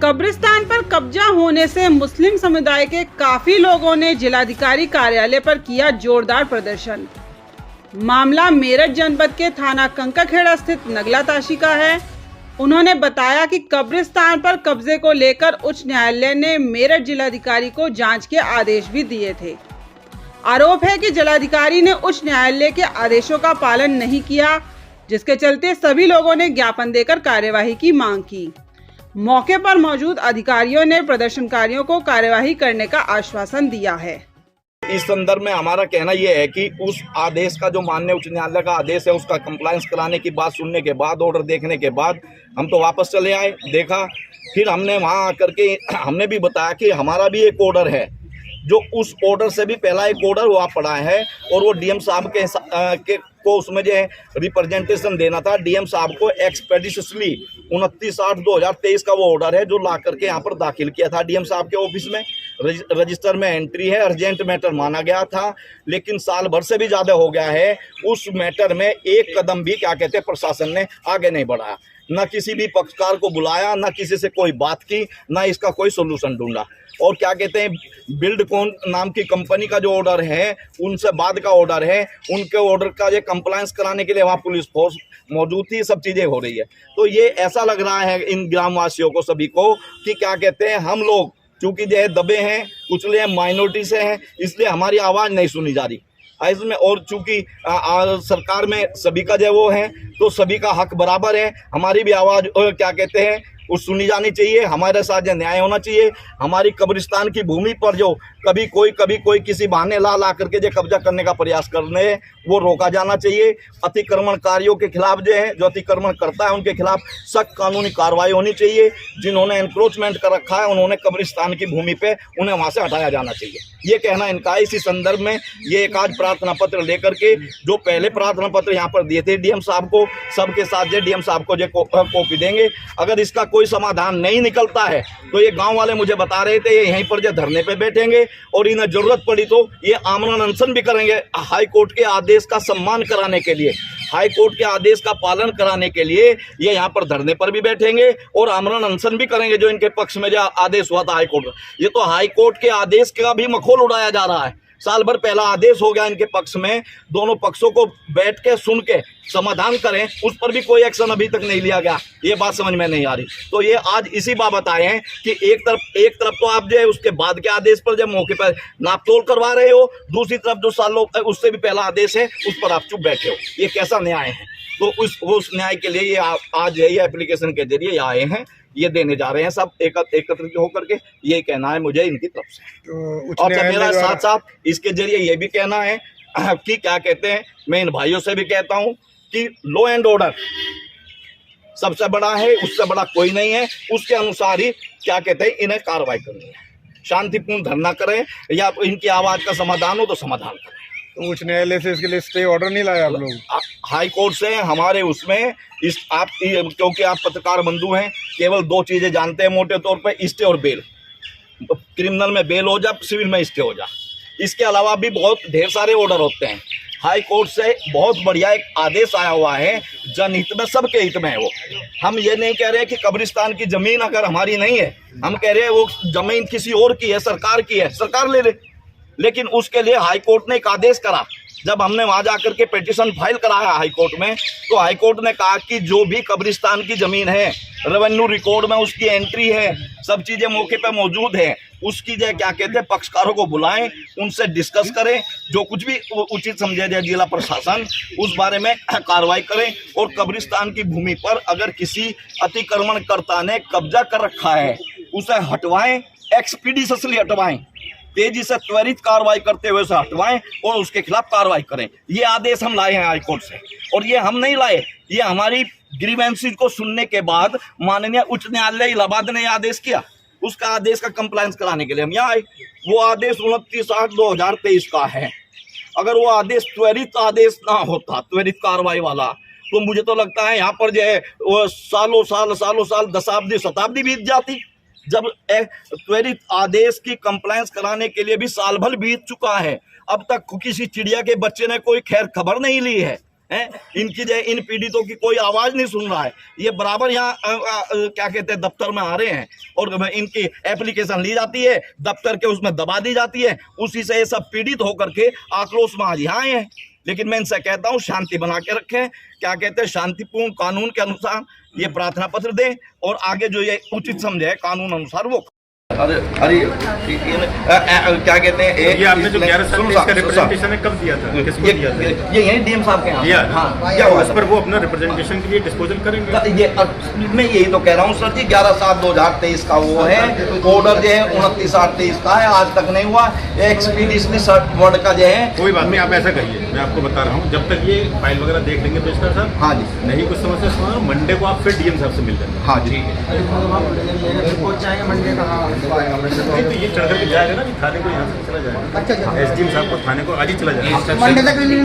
कब्रिस्तान पर कब्जा होने से मुस्लिम समुदाय के काफी लोगों ने जिलाधिकारी कार्यालय पर किया जोरदार प्रदर्शन। मामला मेरठ जनपद के थाना कंकाखेड़ा स्थित नगला ताशी का है। उन्होंने बताया कि कब्रिस्तान पर कब्जे को लेकर उच्च न्यायालय ने मेरठ जिलाधिकारी को जांच के आदेश भी दिए थे। आरोप है कि जिलाधिकारी ने उच्च न्यायालय के आदेशों का पालन नहीं किया, जिसके चलते सभी लोगों ने ज्ञापन देकर कार्यवाही की मांग की। मौके पर मौजूद अधिकारियों ने प्रदर्शनकारियों को कार्यवाही करने का आश्वासन दिया है। इस संदर्भ में हमारा कहना यह है कि उस आदेश का जो माननीय उच्च न्यायालय का आदेश है, उसका कंप्लायंस कराने की बात सुनने के बाद, ऑर्डर देखने के बाद हम तो वापस चले आए। देखा, फिर हमने वहां आकर के हमने भी बताया कि हमारा भी एक ऑर्डर है, जो उस ऑर्डर से भी पहला एक ऑर्डर हुआ पड़ा है और वो डीएम साहब के को उसमें जो है रिप्रेजेंटेशन देना था। डीएम साहब को एक्सपेडिशसली 29/8/2023 का वो ऑर्डर है, जो ला करके यहाँ पर दाखिल किया था डीएम साहब के ऑफिस में। रजिस्टर में एंट्री है, अर्जेंट मैटर माना गया था, लेकिन साल भर से भी ज़्यादा हो गया है। उस मैटर में एक कदम भी क्या कहते हैं प्रशासन ने आगे नहीं बढ़ाया, ना किसी भी पक्षकार को बुलाया, ना किसी से कोई बात की, ना इसका कोई सोल्यूशन ढूंढा। और क्या कहते हैं बिल्डकॉन नाम की कंपनी का जो ऑर्डर है, उनसे बाद का ऑर्डर है, उनके ऑर्डर का ये कंप्लायंस कराने के लिए वहाँ पुलिस फोर्स मौजूद थी, सब चीज़ें हो रही है। तो ये ऐसा लग रहा है इन ग्रामवासियों को सभी को कि क्या कहते हैं हम लोग चूँकि जो है दबे हैं, कुचले हैं, माइनॉरिटी से हैं, इसलिए हमारी आवाज़ नहीं सुनी जा रही इसमें। और चूंकि सरकार में सभी का जो वो है, तो सभी का हक बराबर है। हमारी भी आवाज़ क्या कहते हैं वो सुनी जानी चाहिए, हमारे साथ जो न्याय होना चाहिए। हमारी कब्रिस्तान की भूमि पर जो कभी कोई किसी बहाने ला करके जो कब्जा करने का प्रयास करने वो रोका जाना चाहिए। अतिक्रमणकारियों के खिलाफ जो है, जो अतिक्रमण करता है, उनके खिलाफ सख्त कानूनी कार्रवाई होनी चाहिए। जिन्होंने एनक्रोचमेंट कर रखा है, उन्होंने कब्रिस्तान की भूमि पे उन्हें वहाँ से हटाया जाना चाहिए, ये कहना इनका। इसी संदर्भ में ये एक आज प्रार्थना पत्र लेकर के, जो पहले प्रार्थना पत्र यहाँ पर दिए थे डीएम साहब को, सबके साथ जो डीएम साहब को जो कॉपी देंगे। अगर इसका कोई समाधान नहीं निकलता है तो ये गांव वाले मुझे बता रहे थे यहीं पर जो धरने पे बैठेंगे और इन्हें जरूरत पड़ी तो ये आमरण अनशन भी करेंगे, हाई कोर्ट के आदेश का सम्मान कराने के लिए, हाई कोर्ट के आदेश का पालन कराने के लिए ये यहाँ पर धरने पर भी बैठेंगे और आमरण अनशन भी करेंगे, जो इनके पक्ष में जो आदेश हुआ था हाई कोर्ट। ये तो हाई कोर्ट के आदेश का भी मखौल उड़ाया जा रहा है। साल भर पहला आदेश हो गया इनके पक्ष में, दोनों पक्षों को बैठ के सुन के समाधान करें, उस पर भी कोई एक्शन अभी तक नहीं लिया गया। ये बात समझ में नहीं आ रही। तो ये आज इसी बाबत आए हैं कि एक तरफ तो आप जो है उसके बाद के आदेश पर जब मौके पर नापतोल करवा रहे हो, दूसरी तरफ जो सालों उससे भी पहला आदेश है उस पर आप चुप बैठे हो। ये कैसा न्याय है? तो उस न्याय के लिए ये आज ये एप्लीकेशन के जरिए आए हैं, ये देने जा रहे हैं सब एकत्रित होकर के। ये कहना है मुझे इनकी तरफ से। तो और मेरा साथ साथ इसके जरिए ये भी कहना है कि क्या कहते हैं, मैं इन भाइयों से भी कहता हूं कि लॉ एंड ऑर्डर सबसे बड़ा है, उससे बड़ा कोई नहीं है। उसके अनुसार ही क्या कहते हैं इन्हें कार्रवाई करनी है। शांतिपूर्ण धरना करें या इनकी आवाज का समाधान हो तो समाधान करें। तो उच्च न्यायालय से इसके लिए स्टे ऑर्डर नहीं लाया आप लोग? हाई कोर्ट से हमारे उसमें क्योंकि आप पत्रकार बंधु हैं, केवल दो चीजें जानते हैं मोटे तौर पे, स्टे और बेल। क्रिमिनल में बेल हो जा, सिविल में स्टे हो जा। इसके अलावा भी बहुत ढेर सारे ऑर्डर होते हैं। हाई कोर्ट से बहुत बढ़िया एक आदेश आया हुआ है, जनहित में, सबके हित में है वो। हम ये नहीं कह रहे कि कब्रिस्तान की जमीन अगर हमारी नहीं है, हम कह रहे हैं वो जमीन किसी और की है, सरकार की है, सरकार ले ले। लेकिन उसके लिए हाई कोर्ट ने एक आदेश करा। जब हमने वहां जाकर के पिटीशन फाइल कराया हाई कोर्ट में, तो हाई कोर्ट ने कहा कि जो भी कब्रिस्तान की जमीन है, रेवेन्यू रिकॉर्ड में उसकी एंट्री है, सब चीजें मौके पे मौजूद है, उसकी जो क्या कहते हैं पक्षकारों को बुलाएं, उनसे डिस्कस करें, जो कुछ भी उचित समझे जाए जिला प्रशासन उस बारे में कार्रवाई करें। और कब्रिस्तान की भूमि पर अगर किसी अतिक्रमणकर्ता ने कब्जा कर रखा है, उसे हटवाएं, एक्सपीडिशसली हटवाएं, तेजी से त्वरित कार्रवाई करते हुए उसे हटवाएं और उसके खिलाफ कार्रवाई करें। ये आदेश हम लाए हैं हाई कोर्ट से, और ये हम नहीं लाए, ये हमारी ग्रीवेंसेस को सुनने के बाद माननीय उच्च न्यायालय इलाहाबाद ने आदेश किया। उसका आदेश का कंप्लायंस कराने के लिए हम यहाँ आए। वो आदेश 29/8/2023 का है। अगर वो आदेश त्वरित आदेश ना होता, त्वरित कार्रवाई वाला, तो मुझे तो लगता है यहाँ पर जो है वो सालों साल दशाब्दी शताब्दी बीत जाती। जब त्वरित आदेश की कंप्लायंस कराने के लिए भी साल भर बीत चुका है, अब तक किसी चिड़िया के बच्चे ने कोई खैर खबर नहीं ली है। हैं, इनकी जो इन पीड़ितों की कोई आवाज़ नहीं सुन रहा है। ये बराबर यहाँ क्या कहते हैं दफ्तर में आ रहे हैं और इनकी एप्लीकेशन ली जाती है, दफ्तर के उसमें दबा दी जाती है, उसी से ये सब पीड़ित होकर के आक्रोश में आज यहाँ आए हैं। लेकिन मैं इनसे कहता हूँ शांति बना के रखें, क्या कहते हैं शांतिपूर्ण कानून के अनुसार ये प्रार्थना पत्र दें और आगे जो ये उचित समझे कानून अनुसार वो। अरे क्या कहते हैं ये आपने जो 11 साल में इसका रिप्रेजेंटेशन कब दिया था, किसको दिया था? ये यही डीएम साहब के यहाँ। हाँ, क्या हुआ उस पर वो अपना रिप्रेजेंटेशन के लिए डिस्पोजल करेंगे। ये मैं यही तो कह रहा हूँ सर जी, 11/7/2023 का वो है ऑर्डर जो है 29/8/23 का है, आज तक नहीं हुआ। एक्सपीडिशनली वर्ड का जो है कोई बात नहीं, आप ऐसा करिए, मैं आपको बता रहा हूँ, जब तक ये फाइल वगैरह देख लेंगे पेशकार साहब। हाँ जी, नहीं कुछ समस्या सुना, मंडे को आप फिर डीएम साहब से मिल लेंगे। हाँ जी, पहुंच जाएंगे मंडे का। नहीं तो ये चढ़ करके जाएगा ना, थाने को यहाँ से चला जाएगा। एसडीएम साहब को थाने को आज ही चला जाएगा। मंडे तक